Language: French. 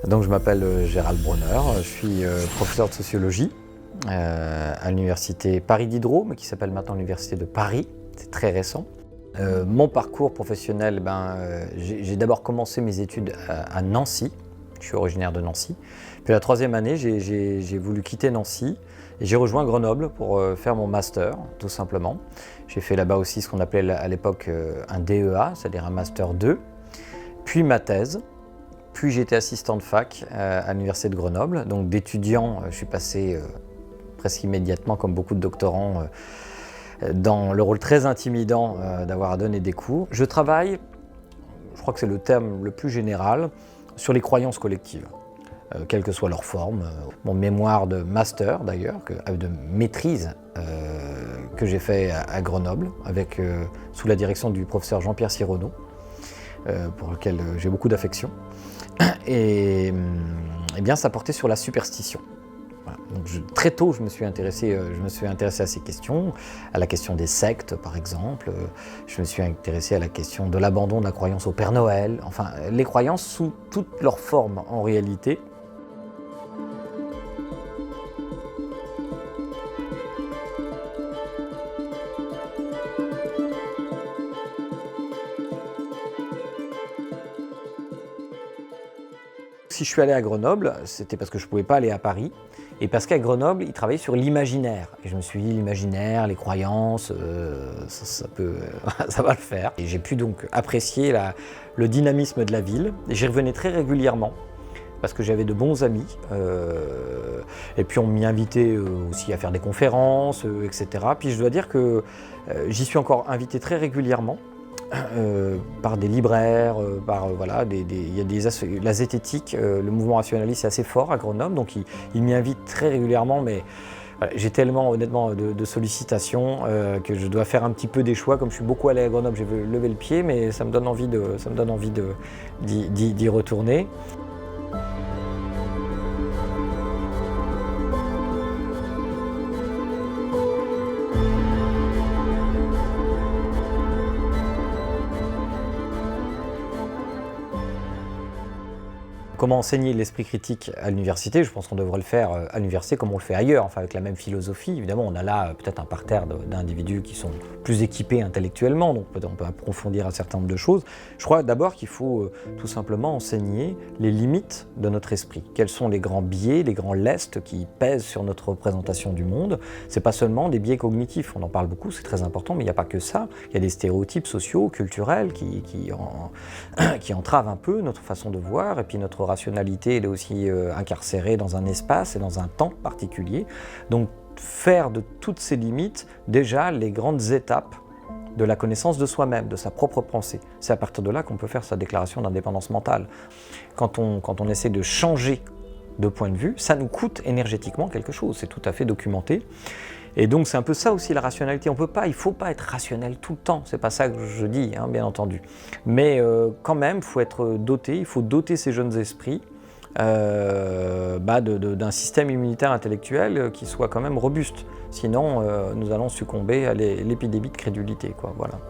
Donc je m'appelle Gérald Bronner, je suis professeur de sociologie à l'université Paris Diderot, mais qui s'appelle maintenant l'université de Paris, c'est très récent. Mon parcours professionnel, j'ai d'abord commencé mes études à Nancy, je suis originaire de Nancy. Puis la troisième année, j'ai voulu quitter Nancy et j'ai rejoint Grenoble pour faire mon master, tout simplement. J'ai fait là-bas aussi ce qu'on appelait à l'époque un DEA, c'est-à-dire un master 2, puis ma thèse. Puis j'ai été assistant de fac à l'université de Grenoble. Donc d'étudiant, je suis passé presque immédiatement, comme beaucoup de doctorants, dans le rôle très intimidant d'avoir à donner des cours. Je travaille, je crois que c'est le terme le plus général, sur les croyances collectives, quelle que soit leur forme. Mon mémoire de master d'ailleurs, de maîtrise, que j'ai fait à Grenoble, sous la direction du professeur Jean-Pierre Sironneau, pour lequel j'ai beaucoup d'affection. Et bien ça portait sur la superstition. Voilà. Donc très tôt, je me suis intéressé à ces questions, à la question des sectes par exemple. Je me suis intéressé à la question de l'abandon de la croyance au Père Noël. Enfin, les croyances sous toutes leurs formes en réalité. Si je suis allé à Grenoble, c'était parce que je ne pouvais pas aller à Paris, et parce qu'à Grenoble, ils travaillaient sur l'imaginaire. Et je me suis dit, l'imaginaire, les croyances, ça va le faire. Et j'ai pu donc apprécier le dynamisme de la ville. Et j'y revenais très régulièrement, parce que j'avais de bons amis. Et puis on m'y invitait aussi à faire des conférences, etc. Puis je dois dire que j'y suis encore invité très régulièrement. Par des libraires, il y a la zététique, le mouvement rationaliste est assez fort à Grenoble, donc il m'y invite très régulièrement, mais voilà, j'ai tellement honnêtement de sollicitations que je dois faire un petit peu des choix. Comme je suis beaucoup allé à Grenoble, j'ai levé le pied, mais ça me donne envie d'y retourner. Comment enseigner l'esprit critique à l'université? Je pense qu'on devrait le faire à l'université comme on le fait ailleurs, enfin avec la même philosophie. Évidemment, on a là peut-être un parterre d'individus qui sont plus équipés intellectuellement, donc peut-être on peut approfondir un certain nombre de choses. Je crois d'abord qu'il faut tout simplement enseigner les limites de notre esprit. Quels sont les grands biais, les grands lestes qui pèsent sur notre représentation du monde? C'est pas seulement des biais cognitifs, on en parle beaucoup, c'est très important, mais il n'y a pas que ça. Il y a des stéréotypes sociaux, culturels qui entravent un peu notre façon de voir, et puis notre rationalité, elle est aussi incarcérée dans un espace et dans un temps particulier. Donc faire de toutes ces limites déjà les grandes étapes de la connaissance de soi-même, de sa propre pensée. C'est à partir de là qu'on peut faire sa déclaration d'indépendance mentale. Quand on essaie de changer de point de vue, ça nous coûte énergétiquement quelque chose, c'est tout à fait documenté. Et donc c'est un peu ça aussi la rationalité. Il ne faut pas être rationnel tout le temps, c'est pas ça que je dis, hein, bien entendu. Mais quand même, il faut doter ces jeunes esprits d'un système immunitaire intellectuel qui soit quand même robuste. Sinon, nous allons succomber à l'épidémie de crédulité, quoi, voilà.